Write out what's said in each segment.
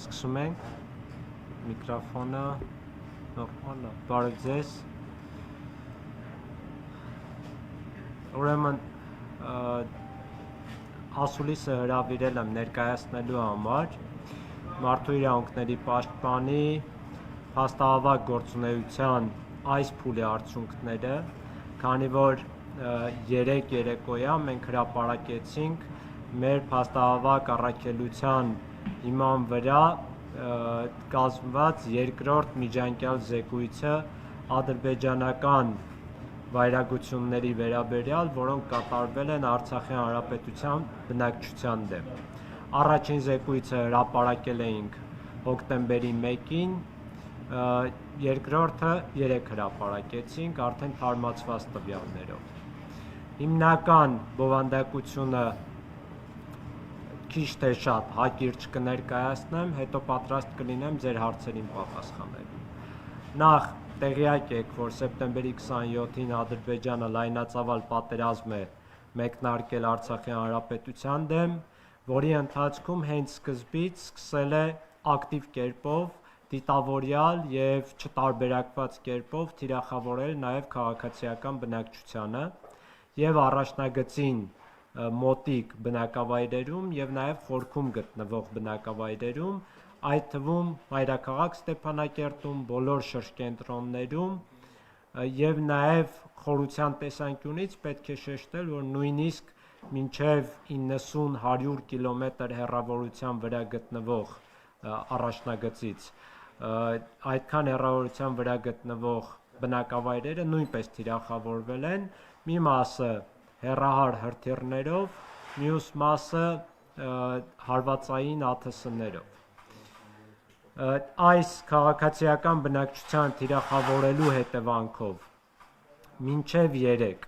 Սկսում ենք միկրոֆոնը նորմալ է, բարև ձեզ։ Ուրեմն ասուլիսը հրավիրել եմ ներկայացնելու համար մարդու իրավունքների պաշտպանի փաստահավաք գործունեության այս փուլի արդյունքները, քանի որ երեկ երեկոյան մենք հրապարակեցինք մեր փաստահավաք առաքելության հիման վրա կազմված երկրորդ միջանկյալ զեկույցը ադրբեջանական վայրագությունների վերաբերյալ, որոնք կատարվել են Արցախի Հանրապետության բնակչության դեմ։ Առաջին զեկույցը հրապարակել էինք հոկտեմբերի 1-ին, երկրորդը երեկ հրապարակեցինք արդեն թարմացված տվյալներով։ Հիմնական բովանդակությունը քիչ թե շատ հակիրճ կներկայացնեմ, հետո պատրաստ կլինեմ ձեր հարցերին պատասխանելու։ Նախ տեղյակ եք, որ սեպտեմբերի 27-ին Ադրբեջանը լայնածավալ պատերազմ է մեկնարկել Արցախի Հանրապետության դեմ, որի ընթացքում հենց սկզբից սկսել է ակտիվ կերպով, դիտավորյալ և չտարբերակված կերպով թիրախավորել նաև քաղաքացիական բնակչությանը և առաջնագծին մոտիկ բնակավայրերում և նաև խորքում գտնվող բնակավայրերում, այդ թվում մայրաքաղաք Ստեփանակերտում, բոլոր շրջկենտրոններում և նաև խորության տեսանկյունից պետք է շեշտել, որ նույնիսկ մինչև 90-100 կիլոմետր հեռավորության վրա գտնվող առաջնագծից այդքան հեռավորության վրա գտնվող բնակավայրերը նույնպես թիրախավորվել են, մի մասը հեռահար հրթիռներով, մյուս մասը հարվածային ԱԹՍ-ներով։ Այս քաղաքացիական բնակչության թիրախավորելու հետևանքով մինչև երեկ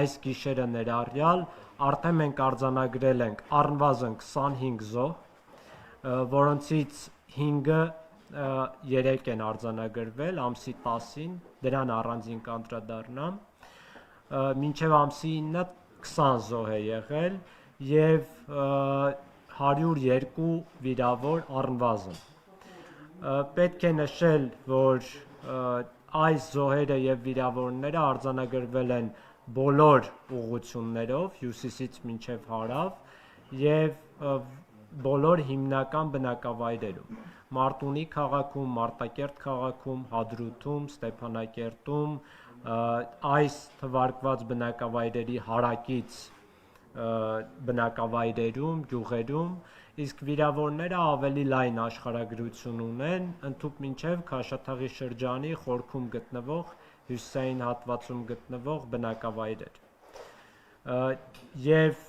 այս գիշերը ներառյալ արդեն մենք արձանագրել ենք առնվազն 25 զոհ, որոնցից 5-ը երեկ են արձանագրվել ամսի 10-ին, դրան առանձին կանդրադառնամ, մինչև ամսի 9-ը 20 զոհ է եղել և 102 վիրավոր առնվազն։ Պետք է նշել, որ այս զոհերը և վիրավորները արձանագրվել են բոլոր ուղղություններով, հյուսիսից մինչև հարավ և բոլոր հիմնական բնակավայրերում՝ Մարտունի քաղաքում, Մարտակերտ քաղաքում, Հադրութում, Ստեփանակերտում, այս թվարկված բնակավայրերի հարակից բնակավայրերում, գյուղերում, իսկ վիրավորները ավելի լայն աշխարհագրություն ունեն, ընդհուպ մինչև Քաշաթաղի շրջանի խորքում գտնվող, հյուսիսային հատվածում գտնվող բնակավայրեր։ Եվ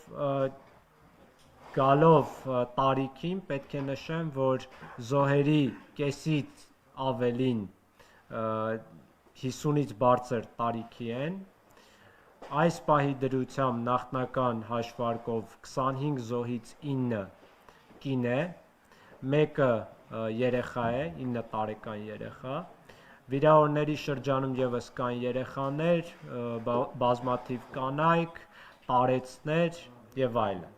գալով տարիքին պետք է նշեմ, որ զոհերի կեսից ավելին 50-ից բարձր տարիքի են, այս պահի դրությամբ նախնական հաշվարկով 25 զոհից 9 կին է, մեկը երեխա է, 9 տարեկան երեխա, վիրավորների շրջանում ևս կան երեխաներ, բազմաթիվ կանայք, տարեցներ և այլն։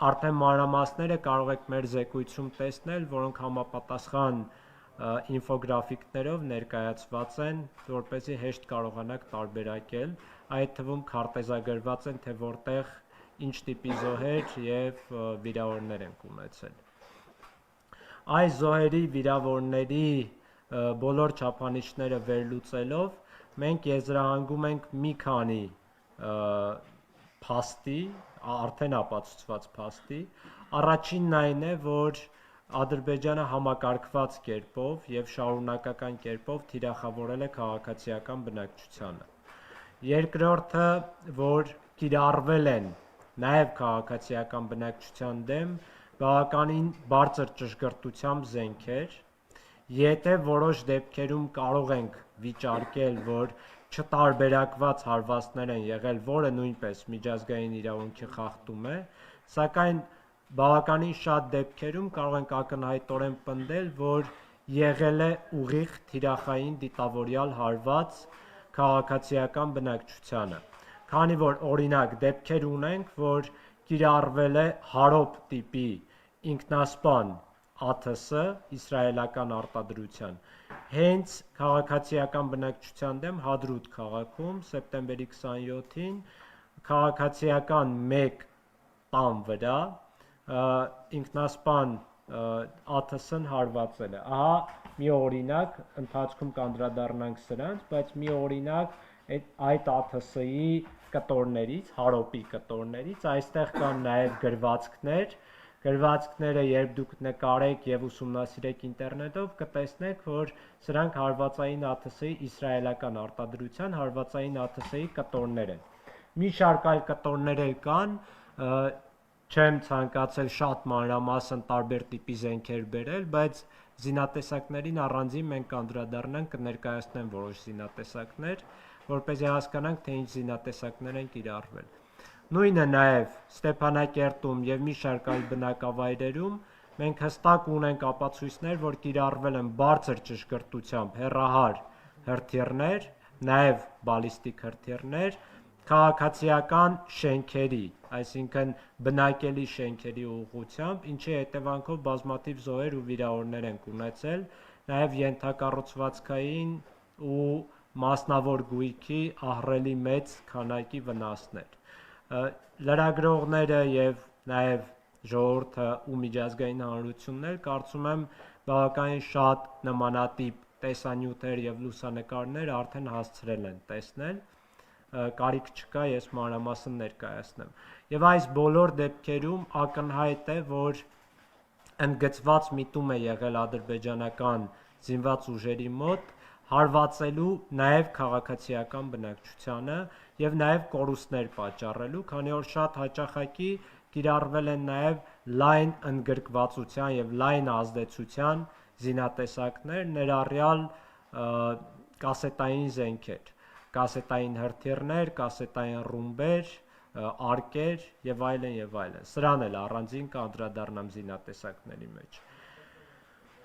Արդեն մանրամասները կարող եք մեր զեկույցում տեսնել, որոնք համապատասխան ինֆոգրաֆիկներով ներկայացված են, որպեսզի հեշտ կարողանաք տարբերակել, այդ թվում քարտեզագրված են, թե որտեղ ինչ տիպի զոհեր և վիրավորներ ենք ունեցել։ Այս զոհերի, վիրավորների բոլոր չափանիշները վերլուծելով, մենք եզրահանգում ենք մի քանի փաստի, արդեն ապացուցված փաստի։ Առաջինն այն է, որ Ադրբեջանը համակարգված կերպով և շարունակական կերպով թիրախավորել է քաղաքացիական բնակչությանը։ Երկրորդը, որ կիրառվել են նաև քաղաքացիական բնակչության դեմ բավականին բարձր ճշգրտությամբ զենքեր, եթե որոշ դեպքերում կարող ենք վիճարկել, որ չտարբերակված հարվածներ են եղել, որը նույնպես միջազգային իրավունքի խախտում է, սակայն բավականին շատ դեպքերում կարող ենք ակնհայտորեն պնդել, որ եղել է ուղիղ թիրախային դիտավորյալ հարված քաղաքացիական բնակչությանը, քանի որ օրինակ դեպքեր ունենք, որ կիրառվել է հարոբ տիպի ինքնասպան ԱԹՍ իսրայելական արտադրության։ Հենց քաղաքացիական բնակչության դեմ Հադրուտ քաղաքում սեպտեմբերի 27-ին քաղաքացիական մեկ տան վրա ինքնասպան ԱԹՍ-ն հարվածել է։ Ահա մի օրինակ, ընթացքում կանդրադառնանք սրանց, բայց մի օրինակ այդ ԱԹՍ-ի կտորներից, հարոպի կտորներից, այստեղ կան նաև գրվածքներ, գրվածքները երբ դուք նկարեք եւ ուսումնասիրեք ինտերնետով, կտեսնեք, որ սրանք հարվածային ԱԹՍ-ի իսրայելական արտադրության հարվածային ԱԹՍ-ի կտորներ են։ Մի շարք այլ կտորներ էլ կան, չեմ ցանկացել շատ մանրամասն տարբեր տիպի զենքեր բերել, բայց զինատեսակներին առանձին մենք կանդրադառնանք, կներկայացնեմ որոշ զինատեսակներ, որպեսզի հասկանանք, թե ինչ զինատեսակներ են կիրառվել։ Նույնը նաև Ստեփանակերտում եւ մի շարք այլ բնակավայրերում մենք հստակ ունենք ապացույցներ, որ կիրառվել են բարձր ճշգրտությամբ հեռահար հրթիռներ, նաև բալիստիկ հրթիռներ, քաղաքացիական շենքերի, այսինքն բնակելի շենքերի ուղղությամբ, ինչի հետևանքով բազմաթիվ զոհեր ու վիրավորներ են ունեցել, նաև ենթակառուցվածքային ու մասնավոր գույքի ահռելի մեծ քանակի վնասներ։ Լրագրողները եւ նաև ժողովուրդը ու միջազգային հանրությունն էլ կարծում եմ բավականին շատ նմանատիպ տեսանյութեր եւ լուսանկարներ արդեն հասցրել են տեսնել, կարիք չկա ես մանրամասն ներկայացնեմ։ Եվ այս բոլոր դեպքերում ակնհայտ է, որ ընդգծված միտում է եղել ադրբեջանական զինված ուժերի մոտ հարվածելու նաև քաղաքացիական բնակչությանը եւ նաև կորուստներ պատճառելու, քանի որ շատ հաճախակի կիրառվել են նաև լայն ընդգրկվածության եւ լայն ազդեցության զինատեսակներ, ներառյալ կասետային զենքեր, կասետային հրթիռներ, կասետային ռումբեր, արկեր եւ այլն եւ այլն։ Սրան էլ առանձին կանդրադառնամ զինատեսակների մեջ։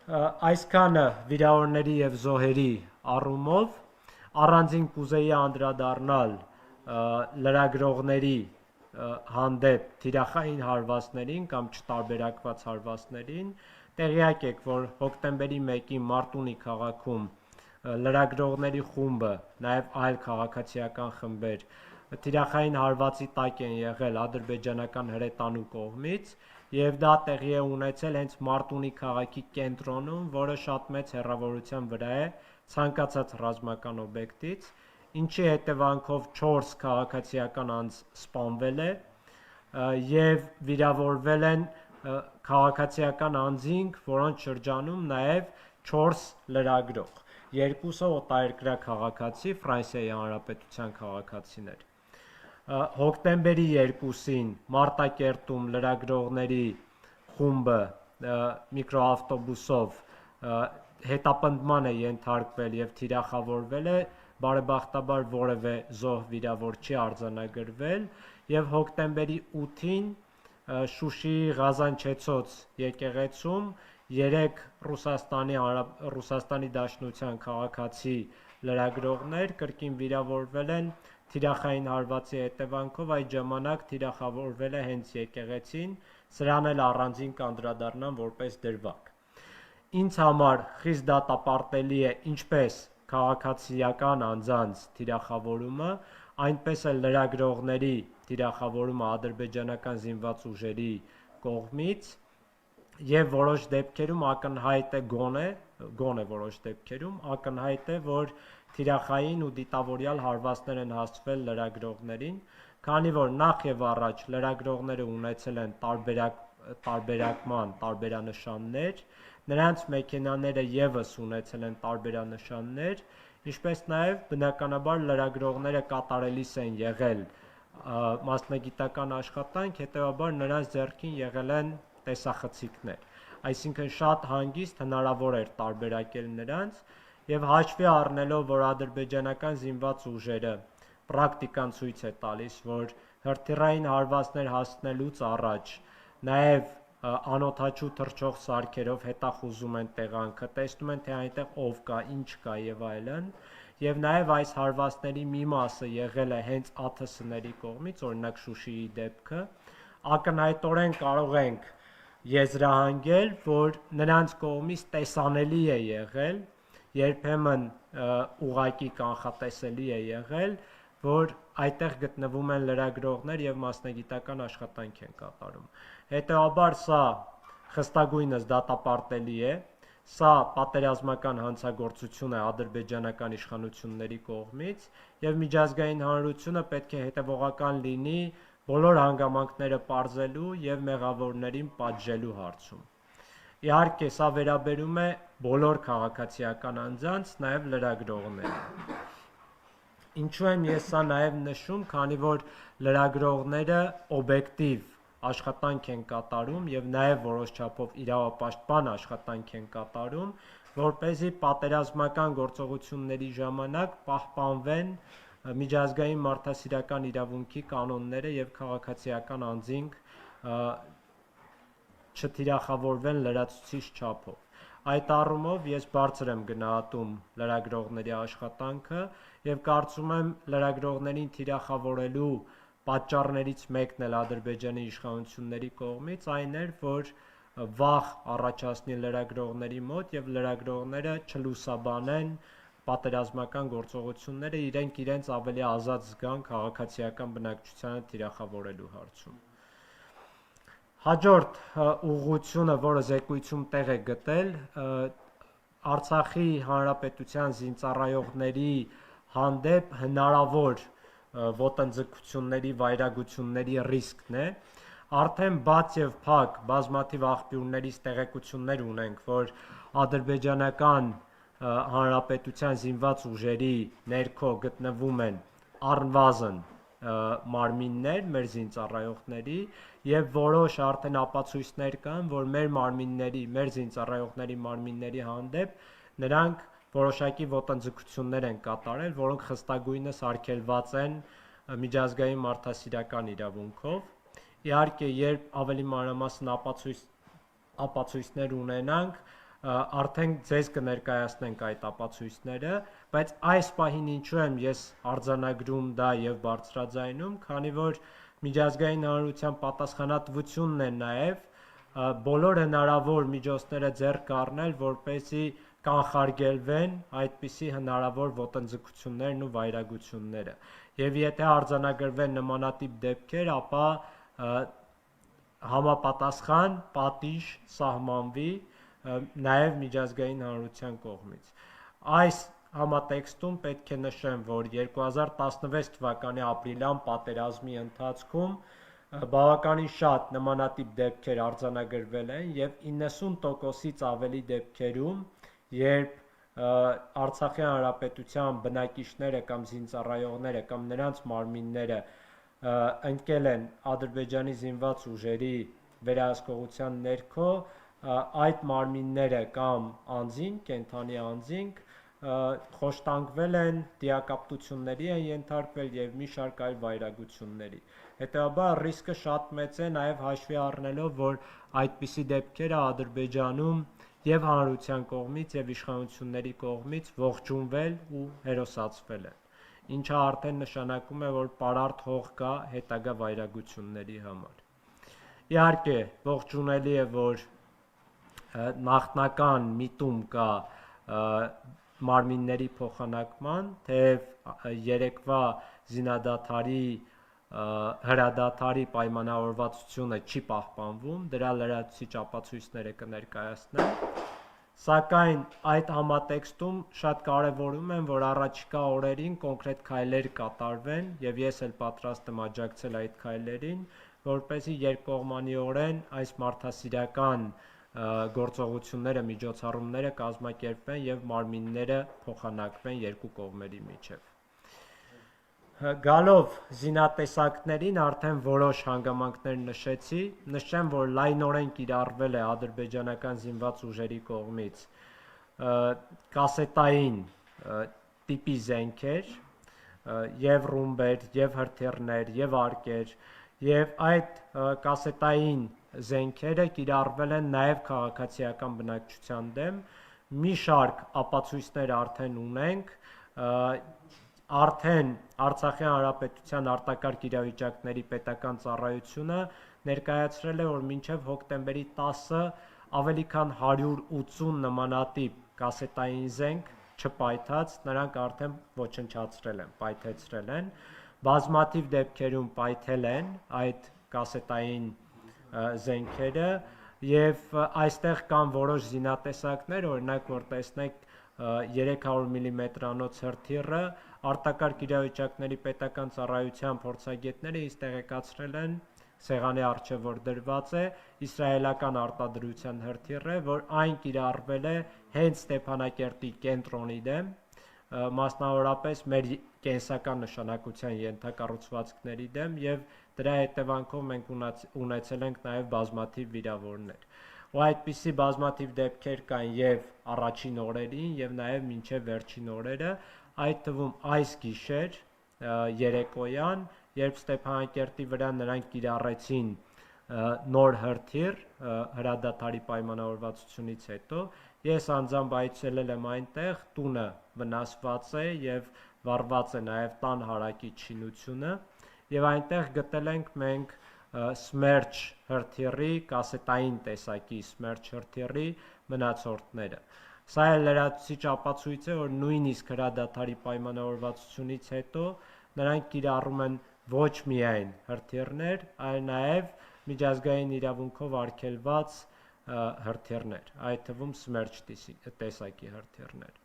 Այսքանը վիրավորների եւ զոհերի առումով առանձին կուզեի անդրադառնալ լրագրողների հանդեպ թիրախային հարվածներին կամ չտարբերակված հարվածներին։ Տեղյակ եք, որ հոկտեմբերի 1-ին Մարտունի քաղաքում լրագրողների խումբը, նաև այլ քաղաքացիական խմբեր թիրախային հարվածի տակ են եղել ադրբեջանական հրետանու կողմից եւ դա տեղի է ունեցել հենց Մարտունի քաղաքի կենտրոնում, որը շատ մեծ հեռավորության վրա է ցանկացած ռազմական օբյեկտից, ինչի հետևանքով 4 քաղաքացիական անձ սպանվել է եւ վիրավորվել են քաղաքացիական անձինք, որոնց շրջանում նաև 4 լրագրող, երկուսը օտարերկրյա քաղաքացի, Ֆրանսիայի Հանրապետության քաղաքացիներ։ Հոկտեմբերի 2-ին Մարտակերտում լրագրողների խումբը միկրոավտոբուսով հետապնդման է ենթարկվել եւ թիրախավորվել է, բարեբախտաբար որևէ զոհ վիրավոր չի արձանագրվել եւ հոկտեմբերի 8-ին Շուշիի Ղազանչեցոց եկեղեցում 3 Ռուսաստանի Դաշնության քաղաքացի լրագրողներ կրկին վիրավորվել են թիրախային հարվածի հետևանքով, այդ ժամանակ թիրախավորվել է հենց եկեղեցին, սրան էլ առանձին կանդրադառնամ որպես դրվագ։ Ինձ համար խիստ դատապարտելի է ինչպես քաղաքացիական անձանց թիրախավորումը, այնպես էլ լրագրողների թիրախավորումը ադրբեջանական զինված ուժերի կողմից եւ որոշ դեպքերում ակնհայտ է գոնե որոշ դեպքերում ակնհայտ է, որ թիրախային ու դիտավորյալ հարվածներ են հասցվել լրագրողներին, քանի որ նախ եւ առաջ լրագրողները ունեցել են տարբերակման տարբերանշաններ, նրանց մեքենաները եւս ունեցել են տարբերանշաններ, ինչպես նաեւ բնականաբար լրագրողները կատարելիս են եղել մասնագիտական աշխատանք, հետեւաբար նրանց ձեռքին եղել են տեսախցիկներ, այսինքն շատ հանգիստ հնարավոր էր տարբերակել նրանց եւ հաշվի առնելով, որ ադրբեջանական զինված ուժերը պրակտիկան ցույց է տալիս, որ հրթիռային հարվածներ հասցնելուց առաջ նաեւ անօթաչու թռչող սարքերով հետախուզում են տեղանքը, տեսնում են, թե այնտեղ ով կա, ինչ կա եւ այլն, եւ նաեւ այս հարվածների մի մասը եղել է հենց ԱԹՍ-ների կողմից, օրինակ Շուշիի դեպքը, ակնհայտորեն կարող ենք եզրահանգել, որ նրանց կողմից տեսանելի է եղել, երբեմն ուղղակի կանխատեսելի է եղել, որ այդտեղ գտնվում են լրագրողներ եւ մասնագիտական աշխատանք են կատարում։ Հետևաբար սա խստագույնս դատապարտելի է, սա պատերազմական հանցագործություն է ադրբեջանական իշխանությունների կողմից եւ միջազգային հանրությունը պետք է հետևողական լինի բոլոր հանգամանքները պարզելու եւ մեղավորներին պատժելու հարցում։ Իհարկե, սա վերաբերում է բոլոր քաղաքացիական անձանց, նաեւ լրագրողներին։ Ինչու եմ ես սա նաեւ նշում, քանի որ լրագրողները օբյեկտիվ աշխատանք են կատարում եւ նաեւ որոշ չափով իրավապաշտպան աշխատանք են կատարում, որպեսզի պատերազմական գործողությունների ժամանակ պահպանվեն միջազգային մարդասիրական իրավունքի կանոնները եւ քաղաքացիական անձինք չթիրախավորվեն լրացուցիչ չափով։ Այդ առումով ես բարձր եմ գնահատում լրագրողների աշխատանքը եւ կարծում եմ լրագրողներին թիրախավորելու պատճառներից մեկն էլ Ադրբեջանի իշխանությունների կողմից այն էր, որ վախ առաջացնի լրագրողների մոտ եւ լրագրողները չլուսաբանեն պատերազմական գործողությունները, իրենք իրենց ավելի ազատ զգան քաղաքացիական բնակչությանը թիրախավորելու հարցում։ Հաջորդ ուղղությունը, որը զեկույցում տեղ է գտել, Արցախի հանրապետության զինծառայողների հանդեպ հնարավոր ոտնձգությունների, վայրագությունների ռիսկն է։ Արդեն բաց եւ փակ բազմաթիվ աղբյուրներից տեղեկություններ ունենք, որ ադրբեջանական հանրապետության զինված ուժերի ներքո գտնվում են առնվազն մարմիններ մեր զինծառայողների եւ որոշ արդեն ապացույցներ կան, որ մեր մարմինների, մեր զինծառայողների մարմինների հանդեպ նրանք որոշակի ոտնձգություններ են կատարել, որոնք խստագույնս արգելված են միջազգային մարդասիրական իրավունքով։ Իհարկե, երբ ավելի մանրամասն ապացույցներ ունենանք, արդեն ձեզ կներկայացնենք այդ ապացույցները, բայց այս պահին ինչու եմ ես արձանագրում դա եւ բարձրաձայնում, քանի որ միջազգային հանրության պատասխանատվությունն է նաեւ բոլոր հնարավոր միջոցները ձեռք առնել, որպեսզի կանխարգելվեն այդպիսի հնարավոր ոտնձգություններն ու վայրագությունները։ Եվ եթե արձանագրվեն նմանատիպ դեպքեր, ապա համապատասխան պատիժ սահմանվի նաև միջազգային հանրության կողմից։ Այս համատեքստում պետք է նշեմ, որ 2016 թվականի ապրիլյան պատերազմի ընթացքում բավականին շատ նմանատիպ դեպքեր արձանագրվել են եւ 90%-ից ավելի դեպքերում, երբ Արցախի հանրապետության բնակիչները կամ զինծառայողները կամ նրանց մարմինները ընկել են Ադրբեջանի զինված ուժերի վերահսկողության ներքո, այդ մարմինները կամ անձինք, կենդանի անձինք խոշտանգվել են, դիակապտությունների են ենթարկվել եւ մի շարք այլ վայրագությունների։ Հետևաբար ռիսկը շատ մեծ է, նաեւ հաշվի առնելով, որ այդպիսի դեպքերը Ադրբեջանում եւ հանրության կողմից եւ իշխանությունների կողմից ողջունվել ու հերոսացվել են, ինչը արդեն նշանակում է, որ պարարտ հող կա հետագա վայրագությունների համար։ Իհարկե, ողջունելի է, որ նախնական միտում կա մարմինների փոխանակման, թեև երեկվա զինադադարի հրադադարի պայմանավորվածությունը չի պահպանվում, դրա լրացուցիչ ապացույցները կներկայացնեմ, սակայն այդ համատեքստում շատ կարևորում եմ, որ առաջիկա օրերին կոնկրետ քայլեր կատարվեն եւ ես էլ պատրաստ եմ աջակցել այդ քայլերին, որպեսզի երկկողմանիորեն այս մարդասիրական գործողությունները, միջոցառումները կազմակերպվեն եւ մարմինները փոխանակվեն երկու կողմերի միջև։ Գալով զինատեսակներին արդեն որոշ հանգամանքներ նշեցի, նշեմ, որ լայնորեն կիրառվել է ադրբեջանական զինված ուժերի կողմից կասետային տիպի զենքեր, եւ ռումբեր, եւ հրթիռներ, եւ արկեր, եւ այդ կասետային զենքերը կիրառվել են նաեւ քաղաքացիական բնակչության դեմ, մի շարք ապացույցներ արդեն ունենք, արդեն Արցախի հանրապետության արտակարգ իրավիճակների պետական ծառայությունը ներկայացրել է, որ մինչև հոկտեմբերի 10-ը ավելի քան 180 նմանատիպ կասետային զենք չպայթած, նրանք արդեն ոչնչացրել են, պայթեցրել են, բազմաթիվ դեպքերում պայթել են այդ կասետային զենքերը եւ այստեղ կան որոշ զինատեսակներ, օրինակ որ տեսնեք 300 մմ-անոց հրթիռը արտակարգ իրավիճակների պետական ծառայության փորձագետները ինձ տեղեկացրել են սեղանի առջև որ դրված է իսրայելական արտադրության հրթիռ է, որ այն կիրառվել է հենց Ստեփանակերտի կենտրոնի դեմ, մասնավորապես մեր կենսական նշանակության ենթակառուցվածքների դեմ եւ դրա հետևանքով մենք ունեցել ենք նաեւ բազմաթիվ վիրավորներ։ Ու այդպիսի բազմաթիվ դեպքեր կան եւ առաջին օրերին եւ նաեւ մինչեւ վերջին օրերը, այդ թվում այս գիշեր երեկոյան, երբ Ստեփանակերտի վրա նրանք կիրառեցին նոր հրթիռ հրադադարի պայմանավորվածությունից հետո, ես անձամբ այցելել եմ այնտեղ, տունը վնասված է եւ վառված է նաեւ տան հարակի շինությունը եւ այնտեղ գտել ենք մենք Սմերչ հրթիռի, կասետային տեսակի Սմերչ հրթիռի մնացորդները։ Սա էլ լրացուցիչ ապացույց է, որ նույնիսկ հրադադարի պայմանավորվածությունից հետո նրանք կիրառում են ոչ միայն հրթիռներ, այլ նաեւ միջազգային իրավունքով արգելված հրթիռներ, այդ թվում Սմերչ տեսակի հրթիռներ։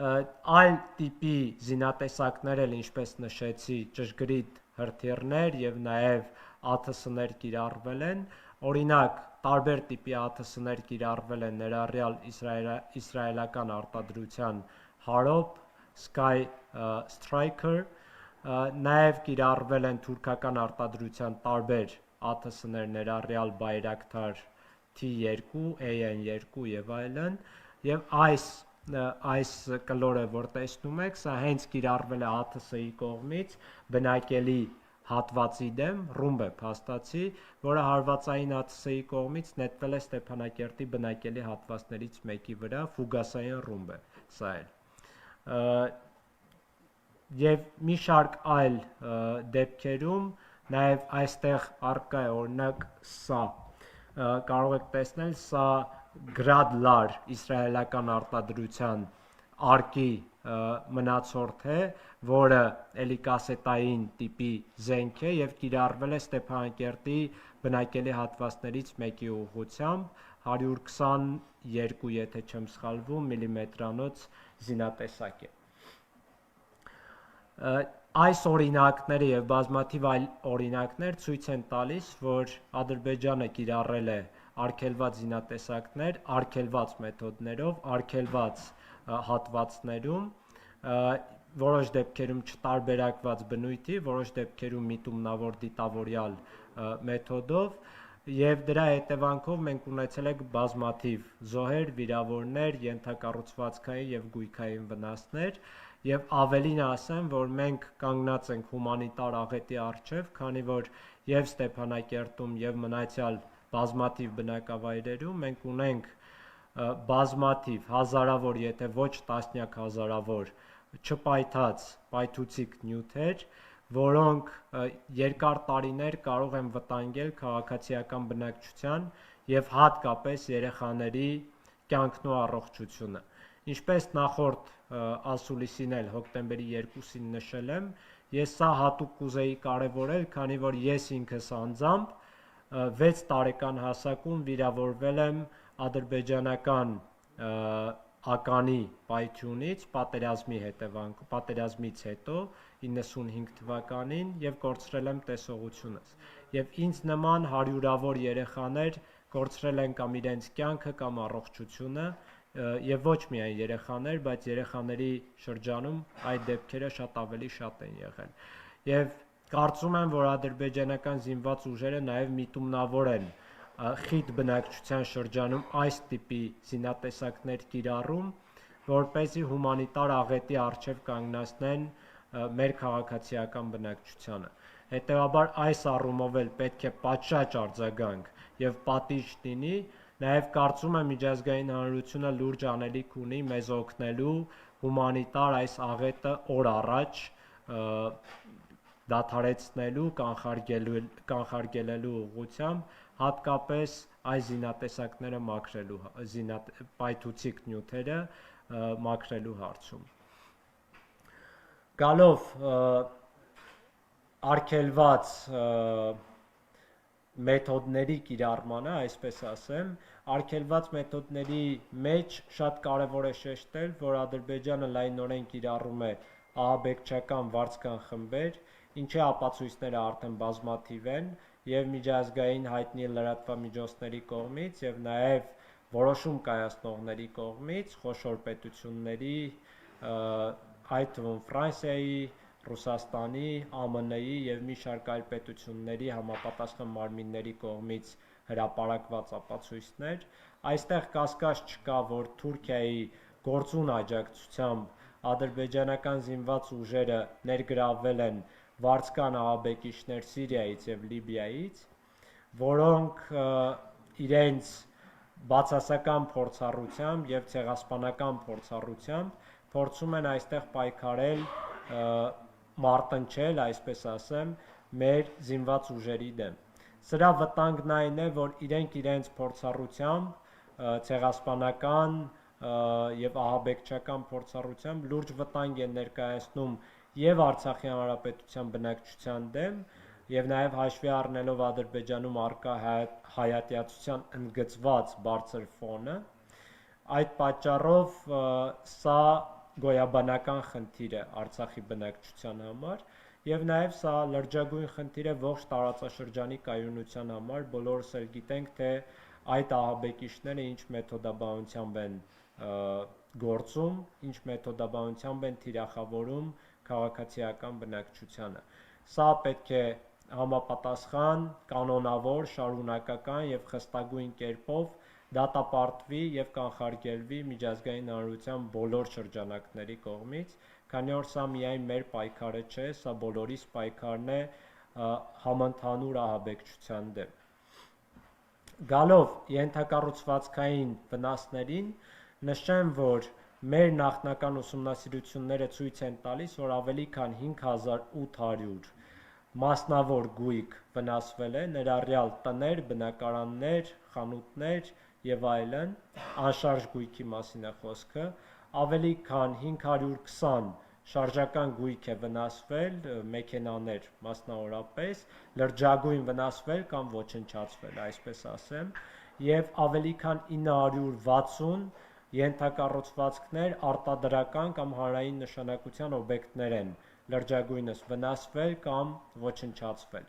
Այլ տիպի զինատեսակներ էլ, ինչպես նշեցի, ճշգրիտ հրթիռներ եւ նաեւ ԱԹՍ-ներ կիրառվել են, օրինակ տարբեր տիպի ԱԹՍ-ներ կիրառվել են ներառյալ իսրայելական արտադրության Harop, Sky Striker, նաեւ կիրառվել են թուրքական արտադրության տարբեր ԱԹՍ-ներ ներառյալ Bayraktar T2, AN2 եւ այլն, եւ այս կլորը, որ տեսնում եք, սա հենց կիրառվել է ԱԹՍ-ի կողմից բնակելի հատվածի դեմ, ռումբ է փաստացի, որը հարվածային ԱԹՍ-ի կողմից նետվել է Ստեփանակերտի բնակելի հատվածներից մեկի վրա, ֆուգասային ռումբ է սա էլ։ Եվ մի շարք այլ դեպքերում նաև այստեղ առկա է օրինակ սա, կարող եք տեսնել, սա Grad-Lar իսրայելական արտադրության արկի մնացորդ է, որը էլի կասետային տիպի զենք է եւ կիրառվել է Ստեփանակերտի բնակելի հատվածներից մեկի ուղղությամբ 122, եթե չեմ սխալվում, մմ-անոց զինատեսակ է։ Այս օրինակները եւ բազմաթիվ այլ օրինակներ ցույց են տալիս, որ Ադրբեջանը կիրառել է արգելված զինատեսակներ, արգելված մեթոդներով, արգելված հատվածներում, որոշ դեպքերում չտարբերակված բնույթի, որոշ դեպքերում միտումնավոր դիտավորյալ մեթոդով, եւ դրա հետևանքով մենք ունեցել ենք բազմաթիվ զոհեր, վիրավորներ, ենթակառուցվածքային եւ գույքային վնասներ, եւ ավելին ասեմ, որ մենք կանգնած ենք հումանիտար աղետի առջև, քանի որ եւ Ստեփանակերտում եւ մնացյալ բազմաթիվ բնակավայրերում մենք ունենք բազմաթիվ հազարավոր, եթե ոչ տասնյակ հազարավոր չպայթած պայթուցիկ նյութեր, որոնք երկար տարիներ կարող են վտանգել քաղաքացիական բնակչության եւ հատկապես երեխաների կյանքն ու առողջությունը։ Ինչպես նախորդ ասուլիսին էլ հոկտեմբերի 2-ին նշել եմ, ես սա հատուկ կուզեի կարևորել, քանի որ ես ինքս անձամբ 6 տարեկան հասակում վիրավորվել եմ ադրբեջանական ականի պայթյունից պատերազմից հետո 95 թվականին եւ կորցրել եմ տեսողությունս։ Եվ ինձ նման հարյուրավոր երեխաներ կորցրել են կամ իրենց կյանքը կամ առողջությունը եւ ոչ միայն երեխաներ, բայց երեխաների շրջանում այդ դեպքերը շատ ավելի շատ են եղել։ Եվ կարծում եմ, որ ադրբեջանական զինված ուժերը նաեւ միտումնավոր են խիտ բնակչության շրջանում այս տիպի զինատեսակներ կիրառում, որպեսզի հումանիտար աղետի առջև կանգնեցնեն մեր քաղաքացիական բնակչությանը։ Հետևաբար այս առումով էլ պետք է պատշաճ արձագանք եւ պատիժ լինի, նաեւ կարծում եմ միջազգային հանրությունը լուրջ անելիք ունի մեզ օգնելու հումանիտար այս աղետը օր առաջ դադարեցնելու, կանխարգելելու ուղղությամբ, հատկապես այս զինատեսակները մաքրելու, պայթուցիկ նյութերը մաքրելու հարցում։ Գալով արգելված մեթոդների կիրառմանը, այսպես ասեմ, արգելված մեթոդների մեջ շատ կարևոր է շեշտել, որ Ադրբեջանը լայնորեն կիրառում է ահաբեկչական վարձկան խմբեր, ինչի ապացույցները արդեն բազմաթիվ են եւ միջազգային հայտնի լրատվամիջոցների կողմից եւ նաեւ որոշում կայացնողների կողմից, խոշոր պետությունների, այդ թվում Ֆրանսիայի, Ռուսաստանի, ԱՄՆ-ի եւ մի շարք այլ պետությունների համապատասխան մարմինների կողմից հրապարակված ապացույցներ, այստեղ կասկած չկա, որ Թուրքիայի գործուն աջակցությամբ ադրբեջանական զինված ուժերը ներգրավվել են վարձկան ահաբեկիչներ Սիրիայից եւ Լիբիայից, որոնք իրենց բացասական փորձառությամբ եւ ցեղասպանական փորձառությամբ փորձում են այստեղ պայքարել, մարտնչել, այսպես ասեմ, մեր զինված ուժերի դեմ։ Սրա վտանգն այն է, որ իրենք իրենց փորձառությամբ, ցեղասպանական եւ ահաբեկչական փորձառությամբ լուրջ վտանգ են ներկայացնում եւ Արցախի հանրապետության բնակչության դեմ եւ նաեւ հաշվի առնելով Ադրբեջանում առկա հայատյացության ընդգծված բարձր ֆոնը, այդ պատճառով սա գոյաբանական խնդիր է Արցախի բնակչության համար եւ նաեւ սա լրջագույն խնդիր է ողջ տարածաշրջանի կայունության համար, բոլորս էլ գիտենք, թե այդ ահաբեկիչները ինչ մեթոդաբանությամբ են գործում, ինչ մեթոդաբանությամբ են թիրախավորում քաղաքացիական բնակչությանը։ Սա պետք է համապատասխան, կանոնավոր, շարունակական եւ խստագույն կերպով դատապարտվի եւ կանխարգելվի միջազգային հանրության բոլոր շրջանակների կողմից, քանի որ սա միայն մեր պայքարը չէ, սա բոլորիս պայքարն է համընդհանուր ահաբեկչության դեմ։ Գալով ենթակառուցվածքային վնասներին, նշեմ, որ մեր նախնական ուսումնասիրությունները ցույց են տալիս, որ ավելի քան 5800 մասնավոր գույք վնասվել է, ներառյալ տներ, բնակարաններ, խանութներ եւ այլն, անշարժ գույքի մասին է խոսքը, ավելի քան 520 շարժական գույք է վնասվել, մեքենաներ մասնավորապես, լրջագույն վնասվել կամ ոչնչացվել, այսպես ասեմ, եւ ավելի քան 960 ենթակառուցվածքներ արտադրական կամ հանրային նշանակության օբյեկտներ են լրջագույնս վնասվել կամ ոչնչացվել։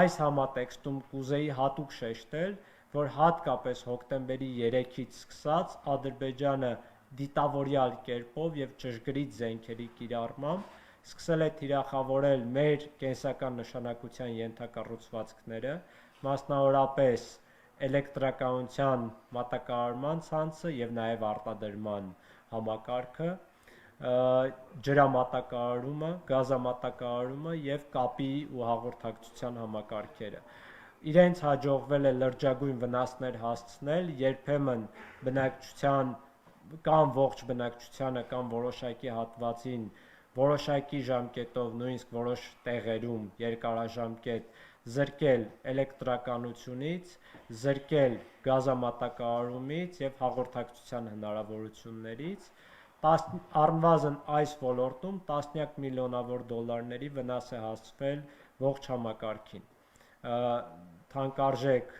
Այս համատեքստում կուզեի հատուկ շեշտել, որ հատկապես հոկտեմբերի 3-ից սկսած Ադրբեջանը դիտավորյալ կերպով եւ ճշգրիտ զենքերի կիրառմամբ սկսել է թիրախավորել մեր կենսական նշանակության ենթակառուցվածքները, մասնավորապես էլեկտրականության մատակարարման ցանցը եւ նաեւ արտադրման համակարգը, ջրամատակարարումը, գազամատակարարումը եւ կապի ու հաղորդակցության համակարգերը։ Իրենց հաջողվել է լրջագույն վնասներ հասցնել, երբեմն բնակչության կամ ողջ բնակչությանը կամ որոշակի հատվածին որոշակի ժամկետով, նույնիսկ որոշ տեղերում երկարաժամկետ զրկել էլեկտրականությունից, զրկել գազամատակարարումից եւ հաղորդակցության հնարավորություններից, առնվազն այս ոլորտում տասնյակ միլիոնավոր դոլարների վնաս է հասցվել ողջ համակարգին։ Թանկարժեք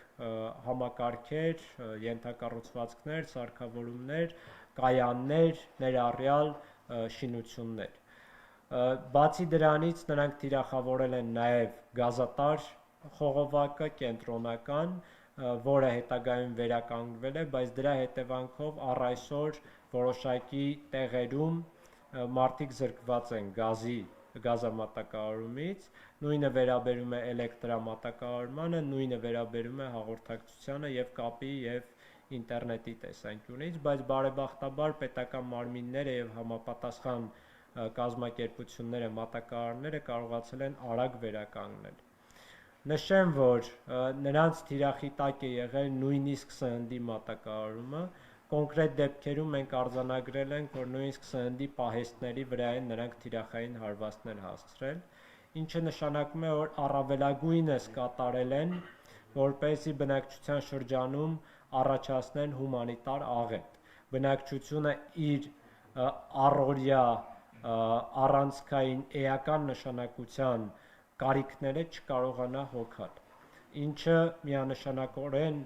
համակարգեր, ենթակառուցվածքներ, սարքավորումներ, կայաններ, ներառյալ շինություններ։ Բացի դրանից նրանք թիրախավորել են նաև գազատար խողովակը, կենտրոնական, որը հետագայում վերականգնվել է, բայց դրա հետևանքով առ այսօր որոշակի տեղերում մարդիկ զրկված են գազամատակարարումից, նույնը վերաբերում է էլեկտրամատակարարմանը, նույնը վերաբերում է հաղորդակցությանը եւ կապի եւ ինտերնետի տեսանկյունից, բայց բարեբախտաբար պետական մարմինները եւ համապատասխան կազմակերպությունները, մատակարարները կարողացել են արագ վերականգնել։ Նշեմ, որ նրանց թիրախի տակ է եղել նույնիսկ սննդի մատակարարումը, կոնկրետ դեպքերում մենք արձանագրել ենք, որ նույնիսկ սննդի պահեստների վրա են նրանք թիրախային հարվածներ հասցրել, ինչը նշանակում է, որ առավելագույնս կատարել են, որպեսզի բնակչության շրջանում առաջացնեն հումանիտար աղետ։ Բնակչությունը իր առօրյա առանցքային էական նշանակության կարիքները չկարողանա հոգալ, ինչը միանշանակորեն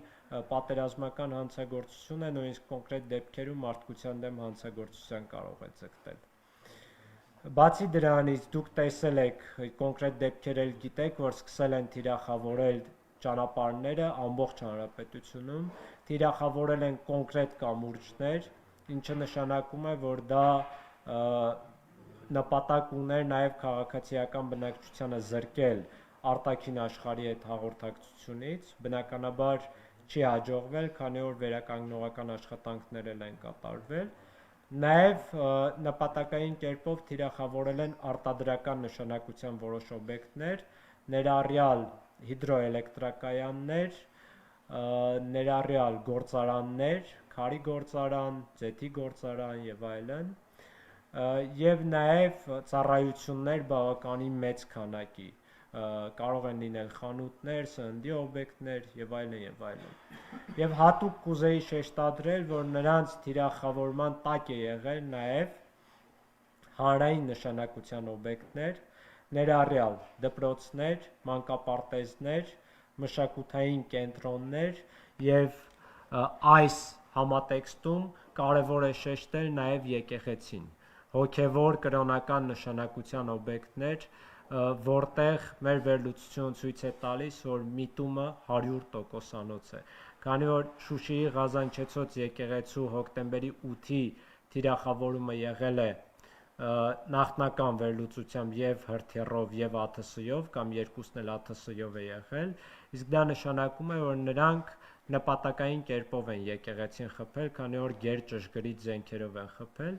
պատերազմական հանցագործություն է, նույնիսկ կոնկրետ դեպքերում մարդկության դեմ հանցագործության կարող է ձգտել։ Բացի դրանից դուք տեսել եք կոնկրետ դեպքեր էլ գիտեք, որ սկսել են թիրախավորել ճանապարհները ամբողջ հանրապետությունում, թիրախավորել են կոնկրետ կամուրջներ, ինչը նշանակում է, որ դա նպատակ ուներ նաև քաղաքացիական բնակչությանը զրկել արտաքին աշխարհի հետ հաղորդակցությունից, բնականաբար չի հաջողվել, քանի որ վերականգնողական աշխատանքներ են կատարվել, նաև նպատակային կերպով թիրախավորել են արտադրական նշանակության որոշ օբյեկտներ, ներառյալ հիդրոէլեկտրակայաններ, ներառյալ գործարաններ, քարի գործարան, ձեթի գործարան եւ այլն, եւ նաեւ ծառայություններ բավականին մեծ քանակի, կարող են լինել խանութներ, սննդի օբյեկտներ եւ այլն եւ այլն։ Եվ հատուկ կուզեի շեշտադրել, որ նրանց թիրախավորման տակ է եղել նաեւ հանրային նշանակության օբյեկտներ, ներառյալ դպրոցներ, մանկապարտեզներ, մշակութային կենտրոններ եւ այս համատեքստում կարևոր է շեշտել նաեւ եկեղեցին, հոգեվոր կրոնական նշանակության օբյեկտներ, որտեղ մեր վերլուծությունը ցույց է տալիս, որ միտումը 100%-անոց է, քանի որ Շուշիի Ղազանչեցոց եկեղեցու հոկտեմբերի 8-ի թիրախավորումը եղել է նախնական վերլուծությամբ եւ հրթիռով եւ ԱԹՍ-ով կամ երկուսն էլ ԱԹՍ-ով է եղել, իսկ դա նշանակում է, որ նրանք նպատակային կերպով են եկեղեցին խփել, քանի որ գերճշգրիտ զենքերով են խփել,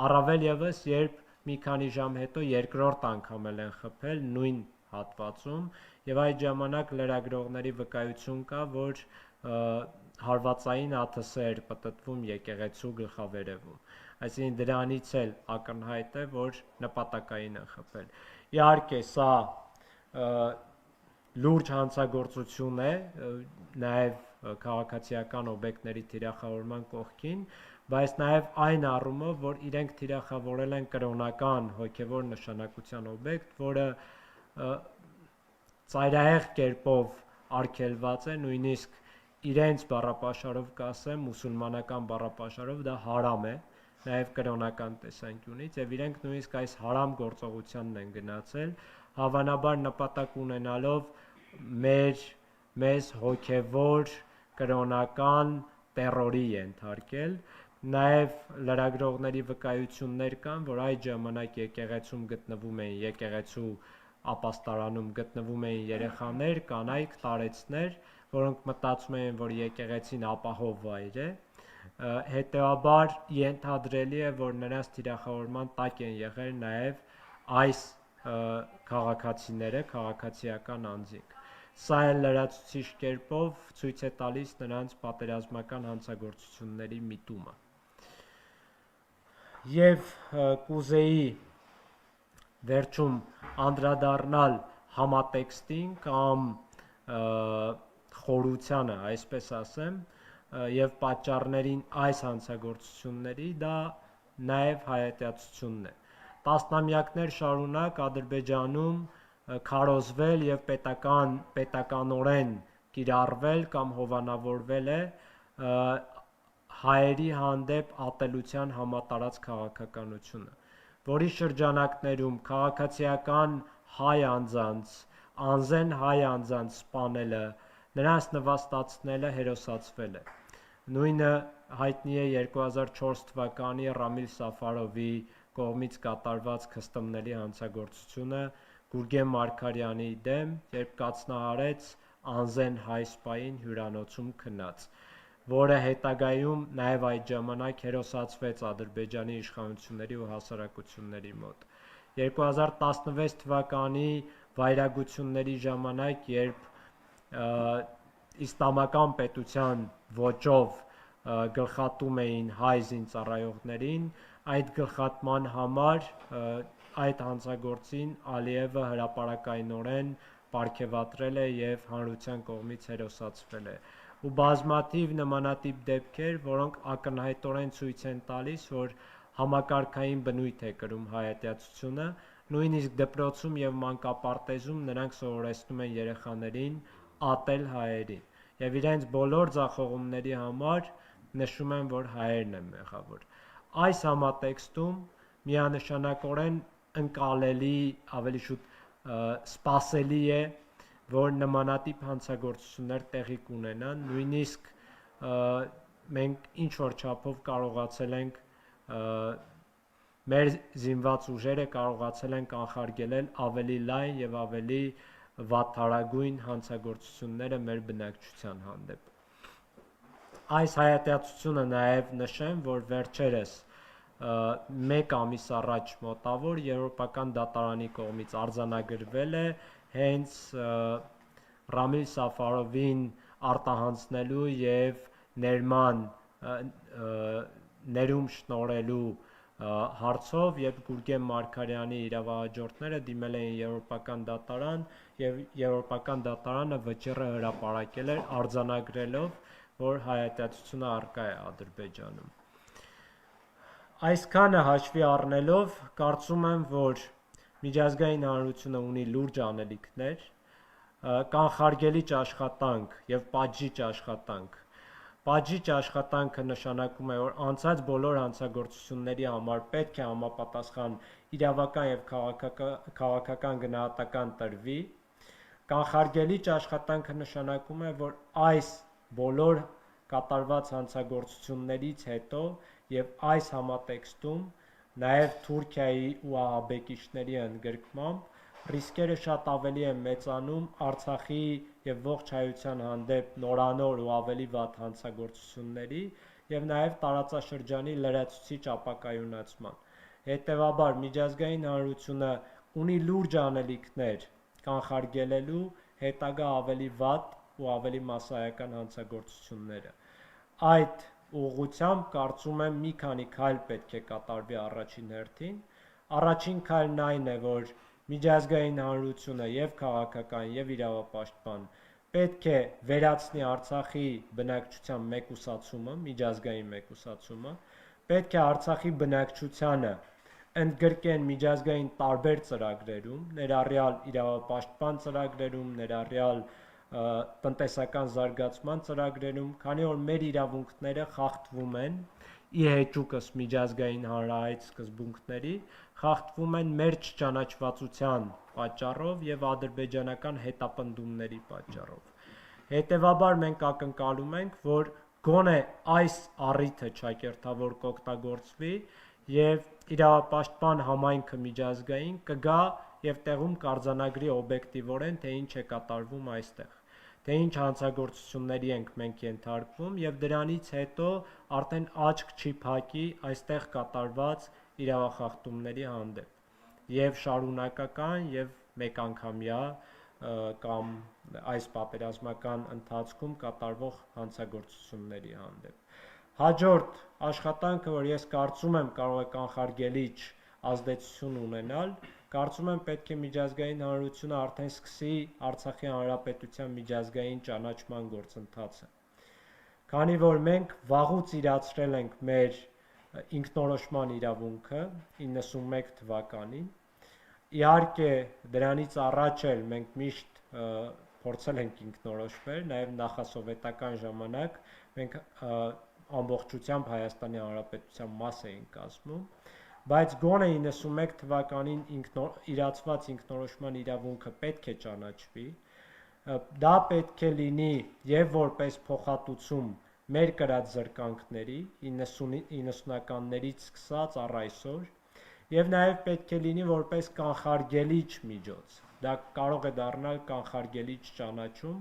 առավել եւս երբ մի քանի ժամ հետո երկրորդ անգամ են խփել նույն հատվածում եւ այդ ժամանակ լրագրողների վկայություն կա, որ հարվածային ԱԹՍ էր պտտվում եկեղեցու գլխավերևում, այսինքն դրանից էլ ակնհայտ է, որ նպատակային են խփել։ Իհարկե սա լուրջ հանցագործություն է նաեւ քաղաքացիական օբյեկտների թիրախավորման կողքին, բայց նաև այն առումով, որ իրենք թիրախավորել են կրոնական հոգևոր նշանակության օբյեկտ, որը ծայրահեղ կերպով արգելված է, նույնիսկ իրենց բառապաշարով կասեմ, մուսուլմանական բառապաշարով դա հարամ է, նաև կրոնական տեսանկյունից, եւ իրենք նույնիսկ այս հարամ գործողությանն են գնացել, հավանաբար նպատակ ունենալով մեզ հոգևոր կրոնական տերորի ենթարկել, նաև լրագրողների վկայություններ կան, որ այդ ժամանակ եկեղեցում գտնվում էին, եկեղեցու ապաստարանում գտնվում էին երեխաներ, կանայք, տարեցներ, որոնք մտածում էին, որ եկեղեցին ապահով վայր է, հետեւաբար ենթադրելի է, որ նրանց թիրախավորման տակ են եղել նաև այս քաղաքացիները, քաղաքացիական անձինք։ Սա էլ լրացուցիչ կերպով ցույց է տալիս նրանց պատերազմական հանցագործությունների միտումը։ Եվ կուզեի վերջում անդրադառնալ համատեքստին կամ խորությանը, այսպես ասեմ, եւ պատճառներին այս հանցագործությունների, դա նաեւ հայատյացությունն է։ Տասնամյակներ շարունակ Ադրբեջանում քարոզվել եւ պետականորեն կիրառվել կամ հովանավորվել է հայերի հանդեպ ատելության համատարած քաղաքականությունը, որի շրջանակներում քաղաքացիական հայ անձանց, անզեն հայ անձանց սպանելը, նրանց նվաստացնելը հերոսացվել է։ Նույնը հայտնի է 2004 թվականի Ռամիլ Սաֆարովի կողմից կատարված քստմների հանցագործությունը Գուրգեն Մարգարյանի դեմ, երբ կացնահարեց անզեն հայ սպային հյուրանոցում քնած, որը հետագայում նաև այդ ժամանակ հերոսացվեց Ադրբեջանի իշխանությունների ու հասարակությունների մոտ։ 2016 թվականի վայրագությունների ժամանակ, երբ իսլամական պետության ոճով գլխատում էին հայ զինծառայողներին, այդ գլխատման համար այդ հանցագործին Ալիևը հրապարակայնորեն պարգևատրել է եւ հանրության կողմից հերոսացվել է։ Ու բազմաթիվ նմանատիպ դեպքեր, որոնք ակնհայտորեն ցույց են տալիս, որ համակարգային բնույթ է կրում հայատյացությունը, նույնիսկ դպրոցում եւ մանկապարտեզում նրանք սովորեցնում են երեխաներին ատել հայերին եւ իրենց բոլոր ձախողումների համար նշում են, որ հայերն են մեղավոր։ Այս համատեքստում միանշանակորեն ընկալելի, ավելի շուտ սպասելի է, որ նմանատիպ հանցագործություններ տեղի կունենան, նույնիսկ մենք ինչ որ չափով կարողացել ենք մեր զինված ուժերը կարողացել են կանխարգելել ավելի լայն եւ ավելի վատթարագույն հանցագործությունները մեր բնակչության հանդեպ։ Այս հայատյացությունը նաև նշեմ, որ վերջերս մեկ ամիս առաջ մոտավոր Եվրոպական դատարանի կողմից արձանագրվել է հենց Ռամիլ Սաֆարովին արտահանձնելու եւ ներում շնորհելու հարցով, երբ Գուրգեն Մարգարյանի իրավահաջորդները դիմել էին Եվրոպական դատարան եւ Եվրոպական դատարանը վճիռը հրապարակել էր արձանագրելով, որ հայատյացությունը առկա է Ադրբեջանում։ Այսքանը հաշվի առնելով, կարծում եմ, որ միջազգային հանրությունը ունի լուրջ անելիքներ, կանխարգելիչ աշխատանք եւ պատժիչ աշխատանք։ Պատժիչ աշխատանքը նշանակում է, որ անցած բոլոր հանցագործությունների համար պետք է համապատասխան իրավական եւ քաղաքական գնահատական տրվի։ Կանխարգելիչ աշխատանքը նշանակում է, որ այս բոլոր կատարված հանցագործություններից հետո եւ այս համատեքստում նաեւ Թուրքիայի ու ահաբեկիչների ընդգրկմամբ ռիսկերը շատ ավելի են մեծանում Արցախի եւ ողջ հայության հանդեպ նորանոր ու ավելի վատ հանցագործությունների եւ նաեւ տարածաշրջանի լրացուցիչ ապակայունացման։ Հետևաբար միջազգային հանրությունը ունի լուրջ անելիքներ կանխարգելելու հետագա ավելի վատ ու ավելի մասսայական հանցագործությունները։ Այդ ուղղությամբ կարծում եմ մի քանի քայլ պետք է կատարվի առաջին հերթին։ Առաջին քայլն այն է, որ միջազգային հանրությունը եւ քաղաքական եւ իրավապաշտպան պետք է վերացնի Արցախի բնակչության մեկուսացումը, միջազգային մեկուսացումը, պետք է Արցախի բնակչությանը ընդգրկեն միջազգային տարբեր ծրագրերում, ներառյալ իրավապաշտպան ծրագրերում, ներառյալ տնտեսական զարգացման ծրագրերում, քանի որ մեր իրավունքները խախտվում են ի հեճուկս միջազգային հանրահայտ սկզբունքների, խախտվում են մեր չճանաչվածության պատճառով եւ ադրբեջանական հետապնդումների պատճառով։ Հետևաբար մենք ակնկալում ենք, որ գոնե այս առիթը ճակերտավոր կօգտագործվի եւ իրավապաշտպան համայնքը միջազգային կգա եւ տեղում կարձանագրի օբյեկտիվորեն, թե ինչ է կատարվում այստեղ, թե ինչ հանցագործությունների ենք մենք ենթարկվում եւ դրանից հետո արդեն աչք չի փակի այստեղ կատարված իրավախախտումների հանդեպ եւ շարունակական եւ մեկանգամյա կամ այս պատերազմական ընթացքում կատարվող հանցագործությունների հանդեպ։ Հաջորդ աշխատանքը, որ ես կարծում եմ կարող է կանխարգելիչ ազդեցություն ունենալ, կարծում եմ պետք է միջազգային հանրությունը արդեն սկսի Արցախի հանրապետության միջազգային ճանաչման գործընթացը։ Քանի որ մենք վաղուց իրացրել ենք մեր ինքնորոշման իրավունքը 91 թվականին, իհարկե դրանից առաջ էլ մենք միշտ փորձել ենք ինքնորոշվել, նաև նախասովետական ժամանակ մենք ամբողջությամբ Հայաստանի Հանրապետության մաս էինք կազմում, բայց գոնե 91 թվականին իրացված ինքնորոշման իրավունքը պետք է ճանաչվի, դա պետք է լինի եւ որպես փոխհատուցում մեր կրած զրկանքների 90-ականներից սկսած առ այսօր եւ նաեւ պետք է լինի որպես կանխարգելիչ միջոց։ Դա կարող է դառնալ կանխարգելիչ ճանաչում,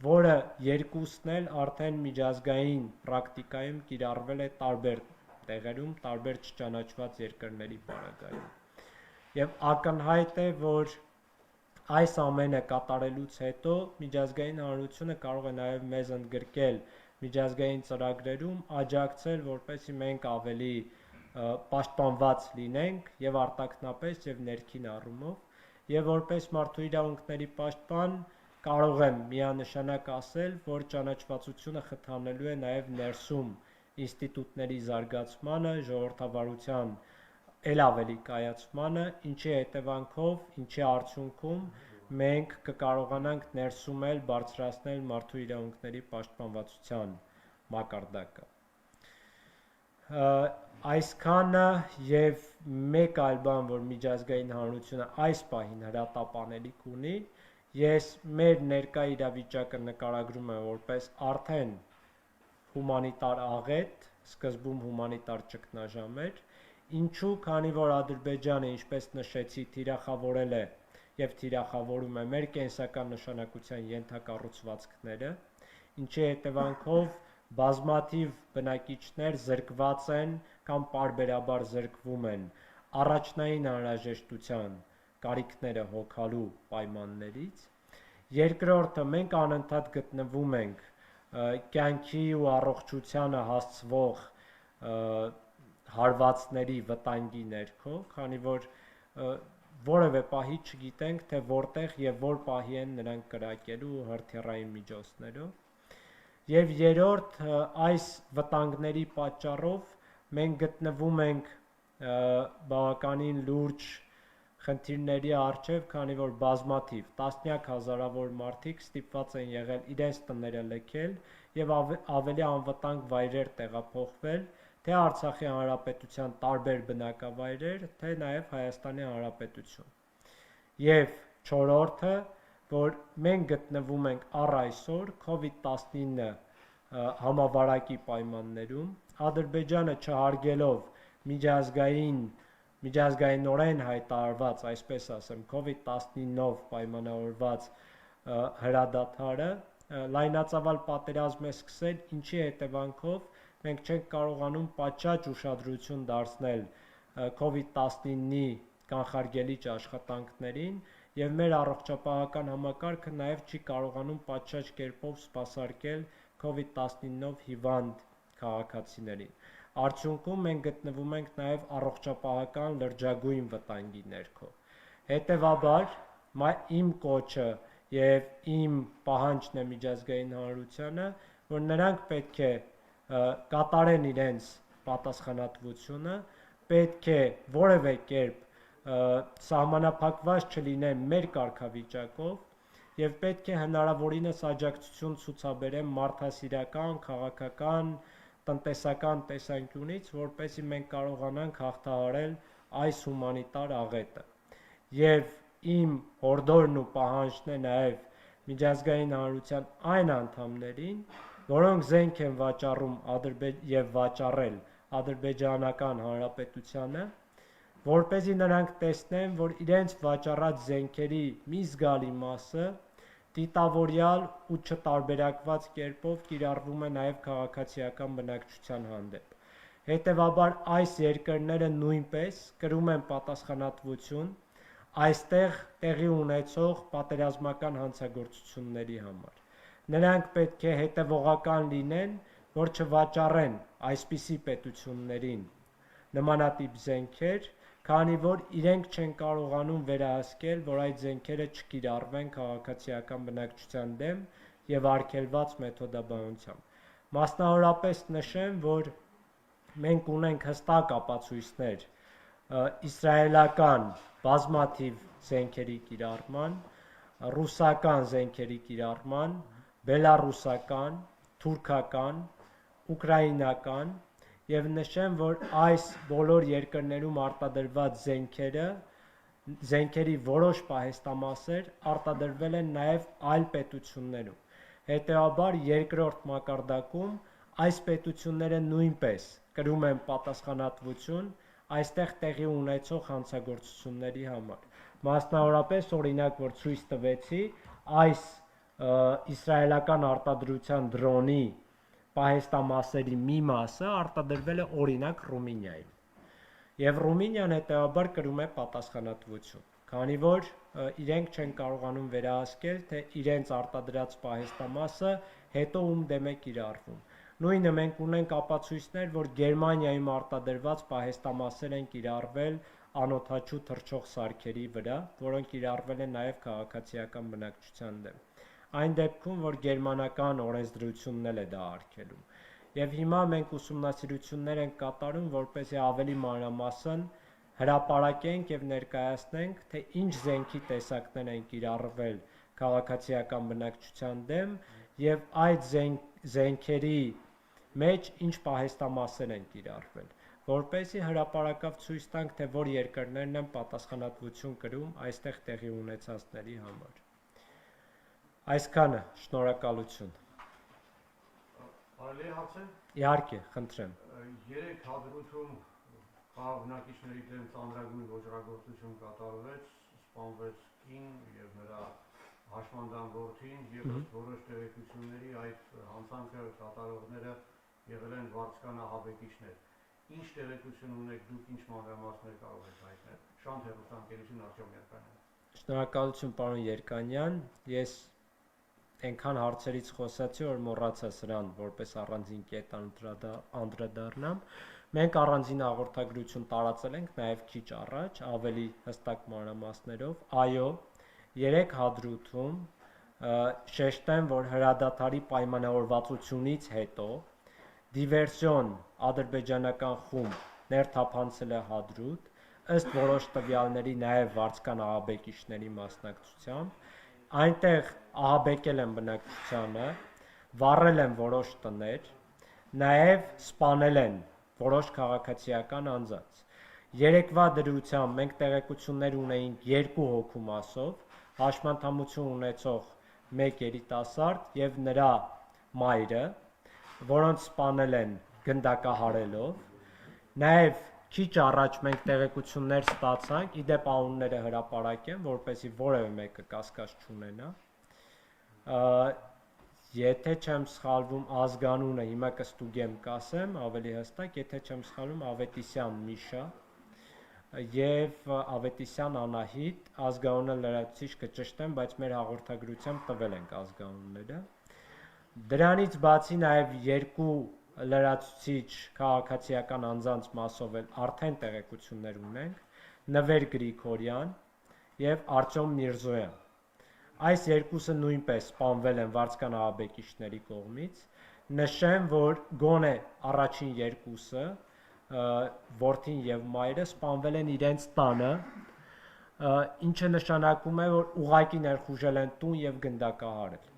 որը երկուսն էլ արդեն միջազգային պրակտիկայում կիրառվել է տարբեր տեղերում, տարբեր չճանաչված երկրների պարագայում։ Եվ ակնհայտ է, որ այս ամենը կատարելուց հետո միջազգային հանրությունը կարող է նաև մեզ ընդգրկել միջազգային ծրագրերում, աջակցել, որպեսզի մենք ավելի պաշտպանված լինենք եւ արտաքնապես եւ ներքին առումով եւ որպես մարդու իրավունքների պաշտպան կարող եմ միանշանակ ասել, որ ճանաչվածությունը խթանելու է նաեւ ներսում ինստիտուտների զարգացմանը, ժողովրդավարության ել ավելի կայացմանը, ինչի հետևանքով, ինչի արդյունքում մենք կկարողանանք ներսում էլ բարձրացնել մարդու իրավունքների պաշտպանվածության մակարդակը։ Այսքանը եւ մեկ այլ բան, որ միջազգային հանրությունը այս պահին հրատապանելիք ունի, ես մեր ներկա իրավիճակը նկարագրում եմ որպես արդեն հումանիտար աղետ, սկզբում հումանիտար ճգնաժամ էր, ինչու, քանի որ Ադրբեջանը, ինչպես նշեցի, թիրախավորել է եւ թիրախավորում է մեր կենսական նշանակության ենթակառուցվածքները, ինչի հետևանքով բազմաթիվ բնակիչներ զրկված են կամ պարբերաբար զրկվում են առաջնային անհրաժեշտության կարիքները հոգալու պայմաններից։ Երկրորդը, մենք անընդհատ գտնվում ենք կյանքի ու առողջությանը հասցվող հարվածների վտանգի ներքո, քանի որ որևէ պահի չգիտենք, թե որտեղ եւ որ պահի են նրանք կրակելու հրթիռային միջոցներով։ Եվ երրորդ, այս վտանգների պատճառով մենք գտնվում ենք բավականին լուրջ խնդիրների առջև, քանի որ բազմաթիվ տասնյակ հազարավոր մարդիկ ստիպված են եղել իրենց տները լքել եւ ավելի անվտանգ վայրեր տեղափոխվել, թե Արցախի հանրապետության տարբեր բնակավայրեր, թե նաեւ Հայաստանի հանրապետություն։ Եվ չորրորդը, որ մենք գտնվում ենք առ այսօր COVID-19 համավարակի պայմաններում, Ադրբեջանը չհարգելով միջազգայինորեն հայտարարված, այսպես ասեմ, COVID-19-ով պայմանավորված հրադադարը, լայնածավալ պատերազմ է սկսել, ինչի հետևանքով մենք չենք կարողանում պատշաճ ուշադրություն դարձնել COVID-19-ի կանխարգելիչ աշխատանքներին եւ մեր առողջապահական համակարգը նաեւ չի կարողանում պատշաճ կերպով սպասարկել COVID-19-ով հիվանդ քաղաքացիներին։ Արդյունքում մենք գտնվում ենք նաեւ առողջապահական լրջագույն վտանգի ներքո։ Հետևաբար, իմ կոչը եւ իմ պահանջն է միջազգային հանրությանը, որ նրանք պետք է կատարեն իրենց պատասխանատվությունը, պետք է որևէ կերպ սահմանափակված չլինեն մեր կարգավիճակով եւ պետք է հնարավորինս աջակցություն ցուցաբերեն մարդասիրական, քաղաքական, տնտեսական տեսանկյունից, որպեսզի մենք կարողանանք հաղթահարել այս հումանիտար աղետը։ Եվ իմ հորդորն ու պահանջն է նաեւ միջազգային հանրության այն անդամներին, որոնք զենք են վաճառում եւ վաճառել ադրբեջանական հանրապետությանը, որպեսզի նրանք տեսնեն, որ իրենց վաճառած զենքերի մի զգալի մասը դիտավորյալ ու չտարբերակված կերպով կիրառվում է նաև քաղաքացիական բնակչության հանդեպ։ Հետևաբար այս երկրները նույնպես կրում են պատասխանատվություն այստեղ տեղի ունեցող պատերազմական հանցագործությունների համար։ Նրանք պետք է հետևողական լինեն, որ չվաճառեն այսպիսի պետություններին նմանատիպ զենքեր, քանի որ իրենք չեն կարողանում վերահսկել, որ այդ զենքերը չկիրառվեն քաղաքացիական բնակչության դեմ եւ արգելված մեթոդաբանությամբ։ Մասնավորապես նշեմ, որ մենք ունենք հստակ ապացույցներ իսրայելական բազմաթիվ զենքերի կիրառման, ռուսական զենքերի կիրառման, բելառուսական, թուրքական, ուկրաինական եւ նշեմ, որ այս բոլոր երկրներում արտադրված զենքերի որոշ պահեստամասեր արտադրվել են նաեւ այլ պետություններում։ Հետեւաբար երկրորդ մակարդակում այս պետությունները նույնպես կրում են պատասխանատվություն այստեղ տեղի ունեցող հանցագործությունների համար։ Մասնավորապես օրինակ, որ ցույց տվեցի, այս իսրայելական արտադրության դրոնի պահեստամասերի մի մասը արտադրվել է օրինակ Ռումինիայում։ Եվ Ռումինիան հետեւաբար կրում է պատասխանատվություն, քանի որ իրենք չեն կարողանում վերահսկել, թե իրենց արտադրած պահեստամասը հետո ում դեմ է կիրառվում։ Նույնը մենք ունենք ապացույցներ, որ Գերմանիայում արտադրված պահեստամասեր են կիրառվել անօդաչու թռչող սարքերի վրա, որոնք կիրառվել են նաև քաղաքացիական բնակչության դեմ։ Այն դեպքում, որ գերմանական օրենսդրությունն էլ է դա արգելում։ Եվ հիմա մենք ուսումնասիրություններ ենք կատարում, որպեսզի ավելի մանրամասն հրապարակենք եւ ներկայացնենք, թե ինչ զենքի տեսակներ են կիրառվել քաղաքացիական բնակչության դեմ եւ այդ զենքերի մեջ ինչ պահեստամասեր են կիրառվել, որպեսզի հրապարակավ ցույց տանք, թե որ երկրներն են պատասխանատվություն կրում այստեղ տեղի ունեցածների համար։ Այսքանը, շնորհակալություն։ Արելի է հարցեր։ Իհարկե, խնդրեմ։ Երեք հադրութում խաղաղբնակիչների դեմ ծանրագույն ոճրագործություն կատարվեց, սպանվեց կին եւ նրա հաշմանդամ որդին եւ որոշ տեղեկությունների այդ հանցանքը կատարողները եղել են վարձկան ահաբեկիչներ։ Ինչ տեղեկություն ունեք դուք, ինչ մանրամասներ կարող եք հայտնել։ Շանթ հեռուստաընկերություն Արտյոմ Երկանյան։ Շնորհակալություն, պարոն Երկանյան։ Ես այնքան հարցերից խոսացի, որ մոռացա սրան որպես առանձին կետ անդրադառնամ։ Մենք առանձին հաղորդագրություն տարածել ենք նաև քիչ առաջ, ավելի հստակ մանրամասներով։ Այո, 3 հադրութում շեշտեմ, որ հրադադարի պայմանավորվածությունից հետո դիվերսիոն ադրբեջանական խումբ ներթափանցել է հադրութ, ըստ որոշ տվյալների նաև վարձկան ահաբեկիչների մասնակցությամբ, այնտեղ ահաբեկել են բնակչությանը, վառել են որոշ տներ, նաև սպանել են որոշ քաղաքացիական անձանց։ Երեկվա դրությամբ մենք տեղեկություններ ունեինք 2 հոգու մասով, հաշմանդամություն ունեցող 1 երիտասարդ եւ նրա մայրը, որոնց սպանել են գնդակահարելով։ Նաև քիչ առաջ մենք տեղեկություններ ստացանք, իդեպ անունները հրապարակեմ, որպեսզի որևէ մեկը կասկած չունենա։ Եթե չեմ սխալվում ազգանունը, հիմա կստուգեմ կասեմ, ավելի հստակ, եթե չեմ սխալվում Ավետիսյան Միշա եւ Ավետիսյան Անահիտ, ազգանունը լրացուցիչ կճշտեմ, բայց մեր հաղորդագրությամբ տվել ենք ազգանունները։ Դրանից բացի նաև 2 լրացուցիչ քաղաքացիական անձանց մասով էլ արդեն տեղեկություններ ունենք, Նվեր Գրիգորյան եւ Արտյոմ Միրզոյան։ Այս երկուսը նույնպես սպանվել են վարձկան ահաբեկիչների կողմից։ Նշեմ, որ գոնե առաջին երկուսը, որդին եւ մայրը սպանվել են իրենց տանը, ինչը նշանակում է, որ ուղակի ներխուժել են տուն եւ գնդակահարել։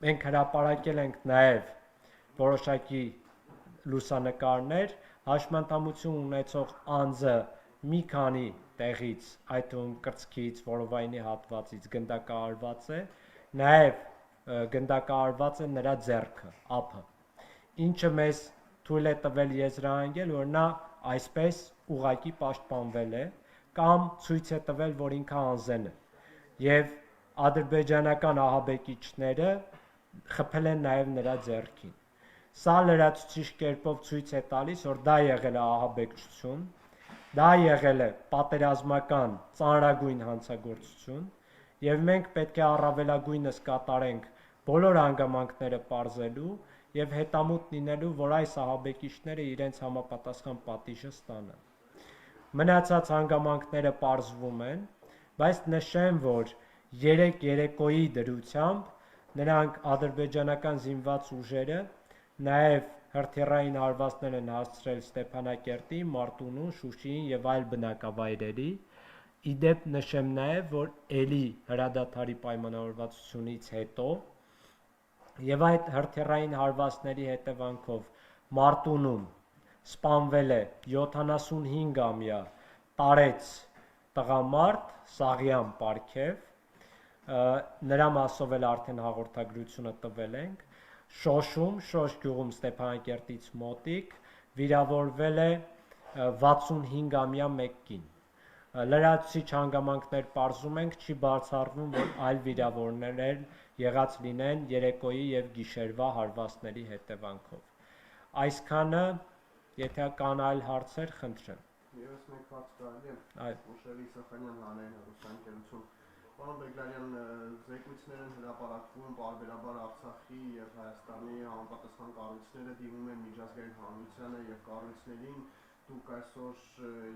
Մենք հրապարակել ենք նաև որոշակի լուսանկարներ, հաշմանդամություն ունեցող անձը մի քանի տեղից, այդ թվում կրծքից, որովայնի հատվածից գնդակահարված է, նաև գնդակահարված է նրա ձեռքը, ափը, ինչը մեզ թույլ է տվել եզրահանգել, որ նա այսպես ուղակի պաշտպանվել է, կամ ցույց է տվել, որ ինքը անզեն է, եւ ադրբեջանական ահաբեկիչները խփել են նաև նրա ձեռքին։ Սա լրացուցիչ կերպով ցույց է տալիս, որ դա եղել է ահաբեկչություն, դա եղել է պատերազմական ծանրագույն հանցագործություն, եւ մենք պետք է առավելագույնս կատարենք բոլոր հանգամանքները պարզելու եւ հետամուտ լինելու, որ այս ահաբեկիչները իրենց համապատասխան պատիժը ստանան։ Մնացած հանգամանքները պարզվում են, բայց նշեմ, որ 3 երեկոյի դրությամբ նրանք ադրբեջանական զինված ուժերը նաև հրթիռային հարվածներ են հասցրել Ստեփանակերտին, Մարտունուն, Շուշիին եւ այլ բնակավայրերի։ Իդեպ նշեմ նաև, որ ելի հրադադարի պայմանավորվածությունից հետո եւ այդ հրթիռային հարվածների հետևանքով Մարտունում սպանվել է 75-ամյա տարեց տղամարդ Սաղյան Պարքև, նրա մասով էլ արդեն հաղորդագրությունը տվել ենք։ Շոշում, Շոշ գյուղում Ստեփանակերտից մոտիկ վիրավորվել է 65-ամյա մեկ կին։ Լրացուցիչ հանգամանքներ պարզում ենք, չի բացառվում, որ այլ վիրավորներ եղած լինեն երեկոյի եւ գիշերվա հարվածների հետևանքով։ Այսքանը, եթե կան այլ հարցեր, խնդրեմ։ Եվս մեկ հարց կարելի է։ Այո։ Ուշելի Սախանյան հանրային հեռուստաընկերություն Պարոն Բեգլարյան, զեկույցներ են հրապարակվում պարբերաբար Արցախի եւ Հայաստանի համապատասխան կառույցները դիմում են միջազգային հանրությանը եւ կառույցներին, դուք այսօր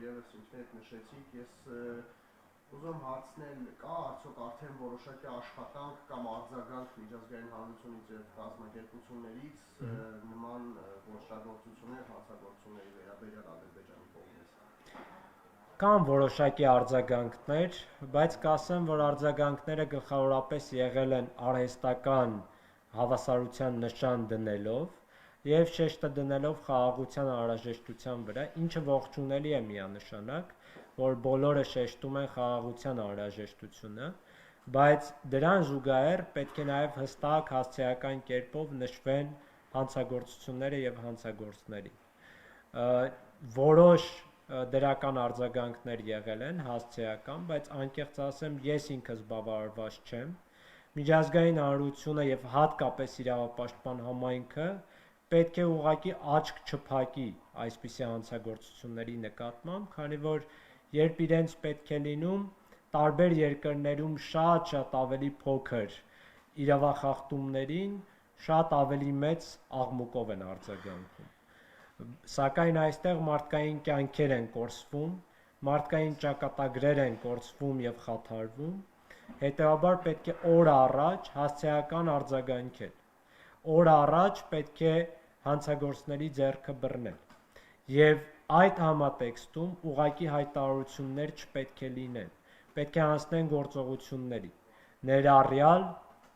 եւս ինքներդ նշեցիք, ես ուզում հարցնել, կա արդյոք արդեն որոշակի աշխատանք կամ արձագանք միջազգային հանրությունից եւ կազմակերպություններից նման գործողություններ, հանցագործությունների վերաբերյալ Ադրբեջանի կողմից։ Կան որոշակի արձագանքներ, բայց կասեմ, որ արձագանքները գլխավորապես եղել են արհեստական հավասարության նշան դնելով եւ շեշտը դնելով խաղաղության անհրաժեշտության վրա, ինչը ողջունելի է միանշանակ, որ բոլորը շեշտում են խաղաղության անհրաժեշտությունը, բայց դրան զուգահեռ պետք է նաեւ հստակ հասցեական կերպով նշվեն հանցագործությունները եւ հանցագործների։ Որոշ դրական արձագանքներ եղել են հասցեական, բայց անկեղծ ասեմ, ես ինքս բավարարված չեմ։ Միջազգային հանրությունը եւ հատկապես իրավապաշտպան համայնքը պետք է ուղղակի աչք չփակի այսպիսի հանցագործությունների նկատմամբ, քանի որ երբ իրենց պետք է լինում, տարբեր երկրներում շատ ավելի փոքր իրավախախտումներին շատ ավելի մեծ աղմուկով են արձագանքում։ Սակայն այստեղ մարդկային կյանքեր են կորսվում, մարդկային ճակատագրեր են կորսվում եւ խաթարվում, հետեւաբար պետք է օր առաջ հասցեական արձագանքել։ Օր առաջ պետք է հանցագործների ձեռքը բռնել։ Եվ այդ համատեքստում ուղղակի հայտարարություններ չպետք է լինեն։ Պետք է անցնեն գործողությունների, ներառյալ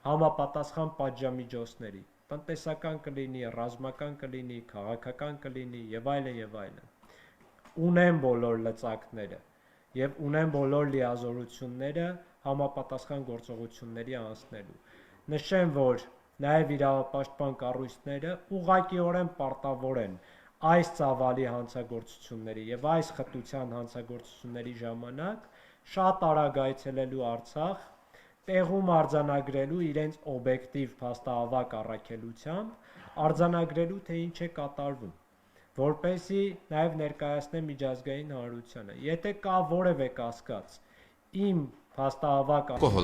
համապատասխան պատժամիջոցների։ Տնտեսական կլինի, ռազմական կլինի, քաղաքական կլինի եւ այլն եւ այլն։ Ունեն բոլոր լծակները եւ ունեն բոլոր լիազորությունները համապատասխան գործողությունների անցնելու։ Նշեմ, որ նաեւ իրավապաշտպան կառույցները ուղղակիորեն պարտավոր են այս ծավալի հանցագործությունների եւ այս խտության հանցագործությունների ժամանակ շատ արագ այցելելու Արցախ, տեղում արձանագրելու իրենց օբյեկտիվ փաստահավաք առաքելությամբ, արձանագրելու թե ինչ է կատարվում, որպեսզի նաև ներկայացնեն միջազգային հանրությանը։ Եթե կա որևէ կասկած իմ փաստահավաք